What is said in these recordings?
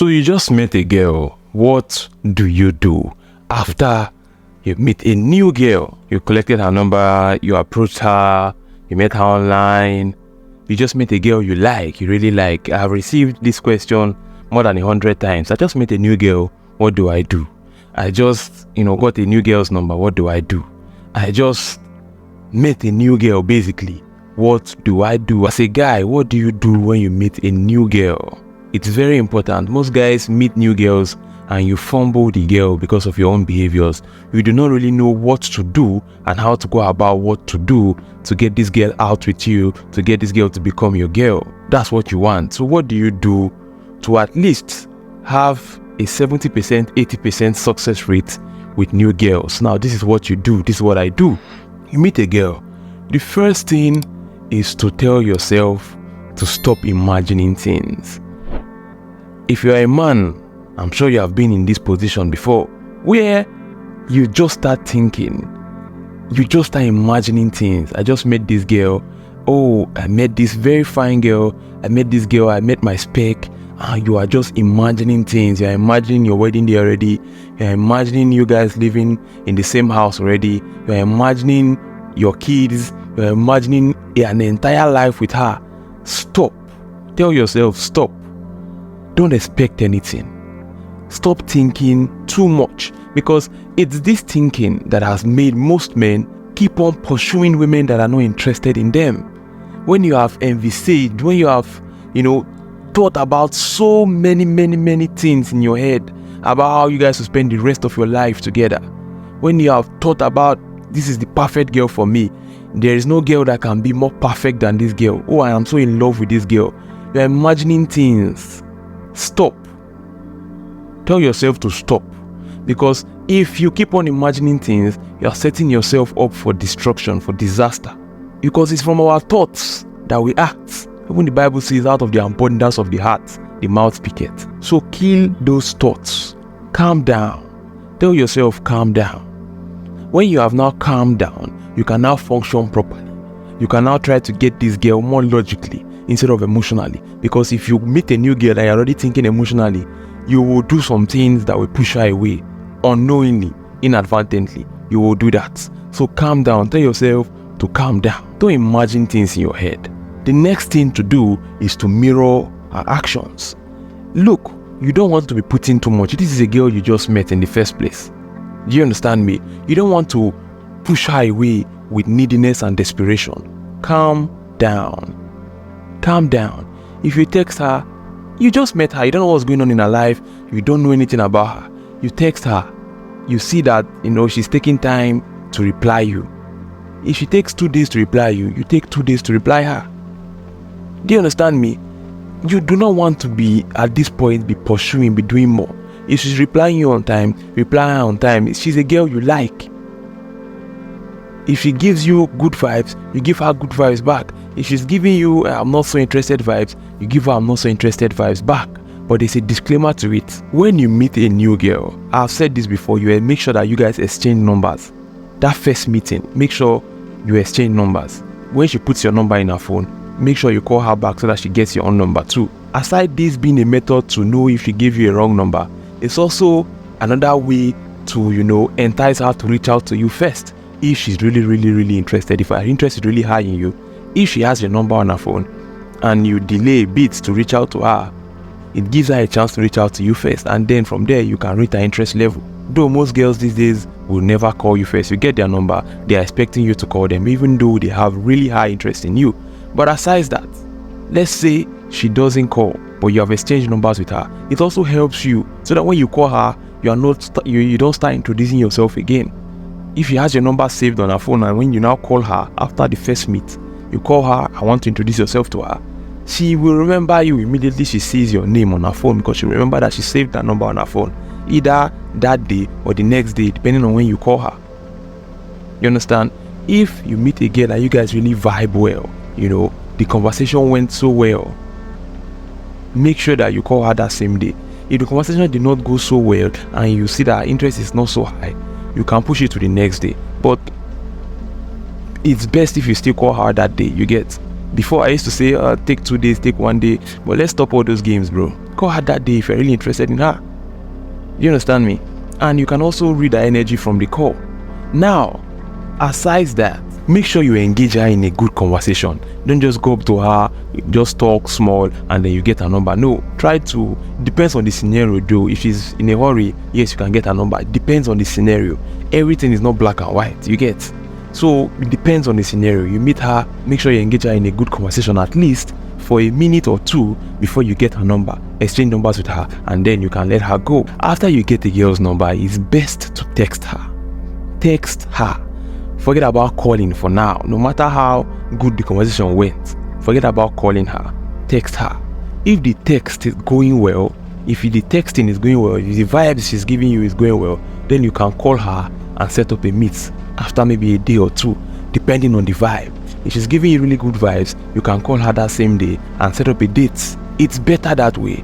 So you just met a girl. What do you do after you meet a new girl? You collected her number, you approached her, you met her online, you just met a girl you really like. I've received this question more than 100 times. I just met a new girl, what do I do? I just, got a new girl's number, what do I do? I just met a new girl, basically. What do I do? As a guy, what do you do when you meet a new girl? It's very important. Most guys meet new girls and you fumble the girl because of your own behaviors. You do not really know what to do and how to go about what to do to get this girl out with you, to get this girl to become your girl. That's what you want. So what do you do to at least have a 70%, 80% success rate with new girls? Now, this is what you do. This is what I do. You meet a girl. The first thing is to tell yourself to stop imagining things. If you're a man, I'm sure you have been in this position before, where you just start thinking, you just start imagining things. I just met this girl. Oh, I met this very fine girl. I met this girl. I met my spec. You are just imagining things. You're imagining your wedding day already. You're imagining you guys living in the same house already. You're imagining your kids. You're imagining an entire life with her. Stop. Tell yourself, stop. Don't expect anything. Stop thinking too much, because it's this thinking that has made most men keep on pursuing women that are not interested in them. When you have envisaged, when you have, thought about so many things in your head about how you guys will spend the rest of your life together, when you have thought about, this is the perfect girl for me, there is no girl that can be more perfect than this girl. Oh, I am so in love with this girl. You're imagining things. Stop. Tell yourself to stop, because if you keep on imagining things, you're setting yourself up for destruction, for disaster, because it's from our thoughts that we act. Even the Bible says, out of the abundance of the heart, the mouth speaketh. So kill those thoughts. Calm down. Tell yourself, calm down. When you have now calmed down, you can now function properly. You can now try to get this girl more logically instead of emotionally. Because if you meet a new girl and you're already thinking emotionally, you will do some things that will push her away. Unknowingly, inadvertently, you will do that. So calm down. Tell yourself to calm down. Don't imagine things in your head. The next thing to do is to mirror her actions. Look, you don't want to be putting too much. This is a girl you just met in the first place. Do you understand me? You don't want to push her away with neediness and desperation. Calm down. Calm down. If you text her, you just met her, you don't know what's going on in her life, you don't know anything about her. You text her, you see that, she's taking time to reply you. If she takes 2 days to reply you, you take 2 days to reply her. Do you understand me? You do not want to be, at this point, be pursuing, be doing more. If she's replying you on time, reply her on time. She's a girl you like. If she gives you good vibes, you give her good vibes back. If she's giving you I'm not so interested vibes, you give her I'm not so interested vibes back. But there's a disclaimer to it. When you meet a new girl, I've said this before, you make sure that you guys exchange numbers. That first meeting, make sure you exchange numbers. When she puts your number in her phone, make sure you call her back so that she gets your own number too. Aside this being a method to know if she gave you a wrong number, it's also another way to, entice her to reach out to you first. If she's really interested, if her interest is really high in you, if she has your number on her phone and you delay a bit to reach out to her, it gives her a chance to reach out to you first, and then from there you can rate her interest level. Though most girls these days will never call you first, you get their number, they are expecting you to call them even though they have really high interest in you. But aside that, let's say she doesn't call, but you have exchanged numbers with her, it also helps you so that when you call her, you don't start introducing yourself again. If she has your number saved on her phone, and when you now call her after the first meet, you call her, I want to introduce yourself to her, she will remember you immediately. She sees your name on her phone because she remember that she saved that number on her phone, either that day or the next day, depending on when you call her. You understand? If you meet a girl and you guys really vibe well, the conversation went so well, make sure that you call her that same day. If the conversation did not go so well and you see that her interest is not so high, you can push it to the next day. But it's best if you still call her that day, you get. Before I used to say take 2 days, take 1 day, but let's stop all those games, bro. Call her that day if you're really interested in her. You understand me? And you can also read her energy from the call. Now, aside that, make sure you engage her in a good conversation. Don't just go up to her, just talk small, and then you get her number. No, try to, depends on the scenario though. If she's in a hurry, yes, you can get her number. It depends on the scenario. Everything is not black and white, you get? So, it depends on the scenario. You meet her, make sure you engage her in a good conversation at least for a minute or two before you get her number. Exchange numbers with her, and then you can let her go. After you get the girl's number, it's best to text her. Text her. Forget about calling for now. No matter how good the conversation went, forget about calling her. Text her. If the text is going well, if the texting is going well, if the vibes she's giving you is going well, then you can call her and set up a meet after maybe a day or two, depending on the vibe. If she's giving you really good vibes, you can call her that same day and set up a date. It's better that way.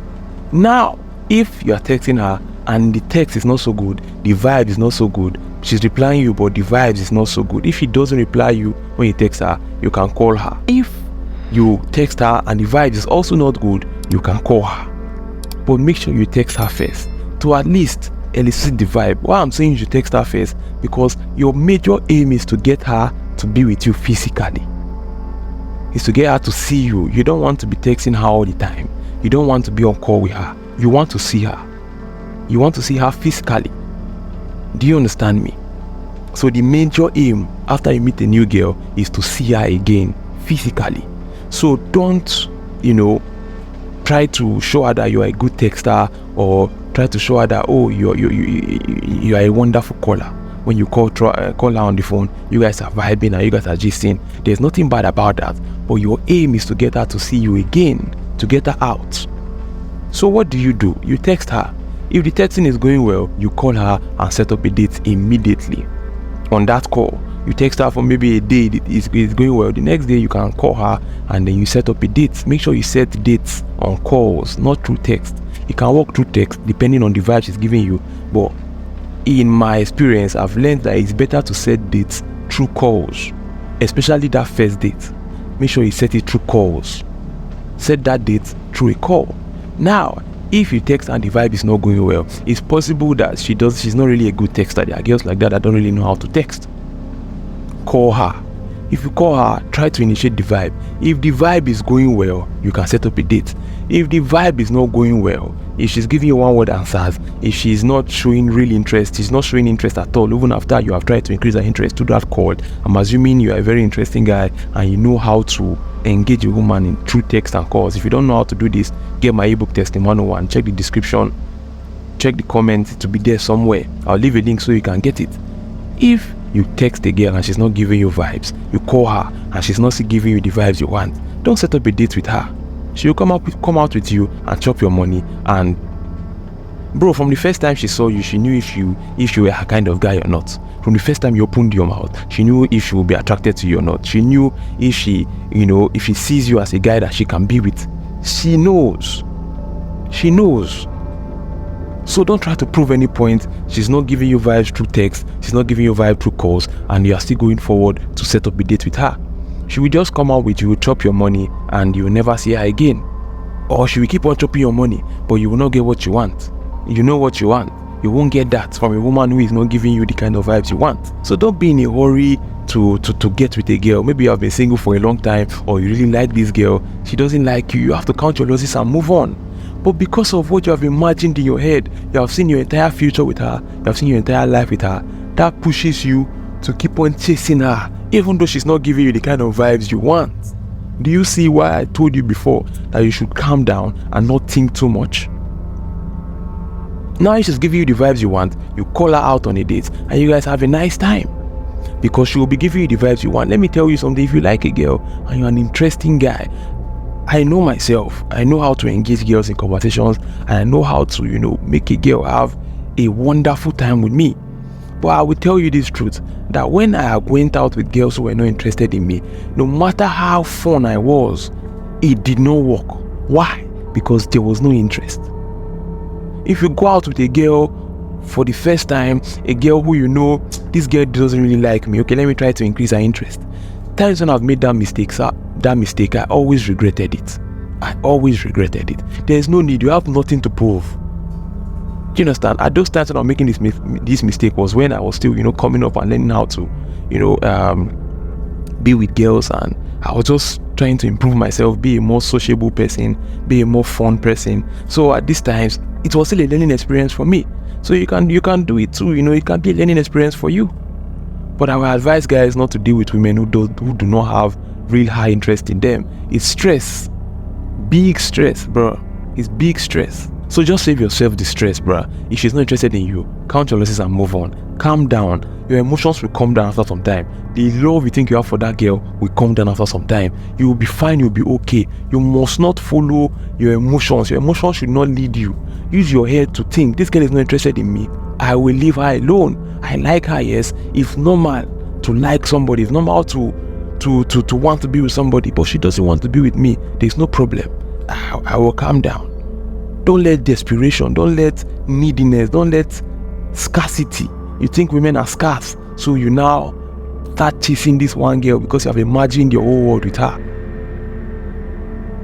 Now, if you are texting her and the text is not so good, the vibe is not so good, she's replying you but the vibes is not so good. If she doesn't reply you when you text her, you can call her. If you text her and the vibe is also not good, you can call her. But make sure you text her first to at least elicit the vibe. Why I'm saying you should text her first, because your major aim is to get her to be with you physically. Is to get her to see you. You don't want to be texting her all the time. You don't want to be on call with her. You want to see her. You want to see her physically. Do you understand me? So the major aim after you meet a new girl is to see her again physically. So don't, try to show her that you are a good texter, or try to show her that, oh, you are a wonderful caller. When you call her on the phone, you guys are vibing and you guys are gisting. There's nothing bad about that. But your aim is to get her to see you again, to get her out. So what do? You text her. If the texting is going well, you call her and set up a date immediately. On that call, you text her for maybe a day, it's going well. The next day you can call her and then you set up a date. Make sure you set dates on calls, not through text. You can work through text depending on the vibe she's giving you. But in my experience, I've learned that it's better to set dates through calls, especially that first date. Make sure you set it through calls. Set that date through a call. Now, if you text and the vibe is not going well, it's possible that she's not really a good texter. There are girls like that don't really know how to text. Call her. If you call her, try to initiate the vibe. If the vibe is going well, you can set up a date. If the vibe is not going well, if she's giving you one word answers, if she's not showing real interest, she's not showing interest at all, even after you have tried to increase her interest to that call, I'm assuming you are a very interesting guy and you know how to engage a woman in through text and calls. If you don't know how to do this, get my ebook Testing 101. Check the description, check the comments, to be there somewhere. I'll leave a link so you can get it. If you text a girl and she's not giving you vibes, you call her and she's not giving you the vibes you want, don't set up a date with her. She'll come out with you and chop your money. And bro, from the first time she saw you, she knew if you were her kind of guy or not. From the first time you opened your mouth, she knew if she would be attracted to you or not. She knew if she sees you as a guy that she can be with. She knows. So don't try to prove any point. She's not giving you vibes through text, she's not giving you vibe through calls, and you are still going forward to set up a date with her. She will just come out with you, chop your money, and you will never see her again. Or she will keep on chopping your money, but you will not get what you want. You know what you want. You won't get that from a woman who is not giving you the kind of vibes you want. So don't be in a hurry to get with a girl. Maybe you have been single for a long time, or you really like this girl. She doesn't like you. You have to count your losses and move on. But because of what you have imagined in your head, you have seen your entire future with her, you have seen your entire life with her, that pushes you to keep on chasing her, even though she's not giving you the kind of vibes you want. Do you see why I told you before that you should calm down and not think too much? Now if she's giving you the vibes you want, you call her out on a date and you guys have a nice time, because she will be giving you the vibes you want. Let me tell you something. If you like a girl and you're an interesting guy, I know myself. I know how to engage girls in conversations, and I know how to, make a girl have a wonderful time with me. But I will tell you this truth, that when I went out with girls who were not interested in me, no matter how fun I was, it did not work. Why? Because there was no interest. If you go out with a girl for the first time, a girl who this girl doesn't really like me, okay, let me try to increase her interest. Times when I've made that mistake, I always regretted it. I always regretted it. There's no need. You have nothing to prove. Do you understand? At those times when I was making this mistake was when I was still, coming up and learning how to, be with girls, and I was just trying to improve myself, be a more sociable person, be a more fun person. So at these times, it was still a learning experience for me. So you can do it too. It can be a learning experience for you. But I would advise guys not to deal with women who do not have real high interest in them. It's stress, big stress, bro. It's big stress. So just save yourself the stress, bro. If she's not interested in you, count your losses and move on. Calm down. Your emotions will calm down after some time. The love you think you have for that girl will calm down after some time. You will be fine. You'll be okay. You must not follow your emotions. Your emotions should not lead you. Use your head to think, this girl is not interested in me. I will leave her alone. I like her, yes. It's normal to like somebody. It's normal to want to be with somebody, but she doesn't want to be with me. There's no problem. I will calm down. Don't let desperation, don't let neediness, don't let scarcity. You think women are scarce, so you now start chasing this one girl because you have imagined your whole world with her.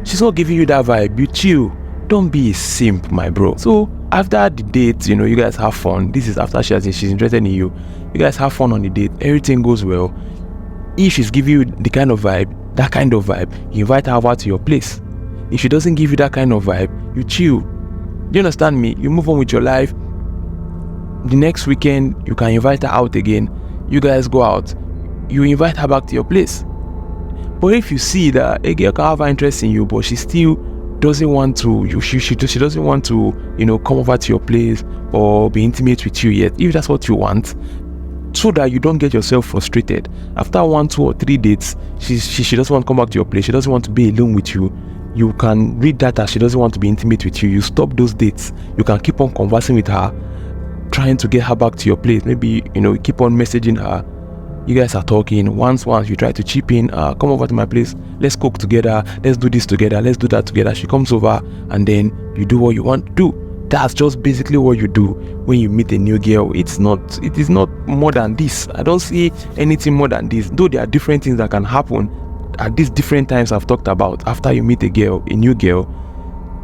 She's not giving you that vibe. You chill. Don't be a simp, my bro. So after the date, you guys have fun. This is after she's interested in you. You guys have fun on the date. Everything goes well. If she's giving you that kind of vibe, you invite her over to your place. If she doesn't give you that kind of vibe, you chill. Do you understand me? You move on with your life. The next weekend, you can invite her out again. You guys go out. You invite her back to your place. But if you see that a girl can have interest in you, but she still doesn't want to, she doesn't want to, come over to your place or be intimate with you yet, if that's what you want, so that you don't get yourself frustrated. After 1, 2, or 3 dates, she doesn't want to come back to your place. She doesn't want to be alone with you. You can read that as she doesn't want to be intimate with you. You stop those dates. You can keep on conversing with her, trying to get her back to your place. Maybe, keep on messaging her. You guys are talking. Once you try to chip in, come over to my place. Let's cook together. Let's do this together. Let's do that together. She comes over, and then you do what you want to do. That's just basically what you do when you meet a new girl. It is not more than this. I don't see anything more than this. Though there are different things that can happen at these different times I've talked about after you meet a new girl,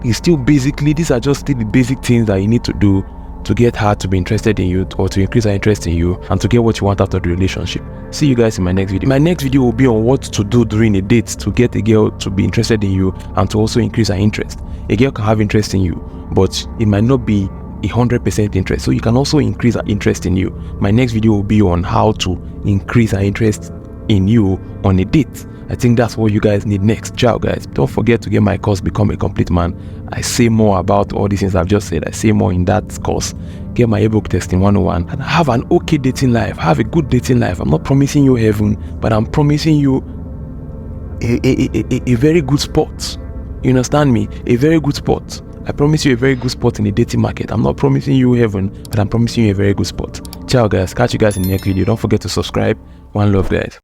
it's still basically, these are just still the basic things that you need to do to get her to be interested in you, or to increase her interest in you, and to get what you want out of the relationship. See you guys in my next video. My next video will be on what to do during a date to get a girl to be interested in you and to also increase her interest. A girl can have interest in you, but it might not be 100% interest, so you can also increase her interest in you. My next video will be on how to increase her interest in you on a date. I think that's what you guys need next. Ciao guys. Don't forget to get my course, Become a Complete Man. I say more about all these things I've just said. I say more in that course. Get my ebook Testing 101 and have an okay dating life. Have a good dating life. I'm not promising you heaven, but I'm promising you a very good spot. You understand me? A very good spot. I promise you a very good spot in the dating market. I'm not promising you heaven, but I'm promising you a very good spot. Ciao guys. Catch you guys in the next video. Don't forget to subscribe. One love guys.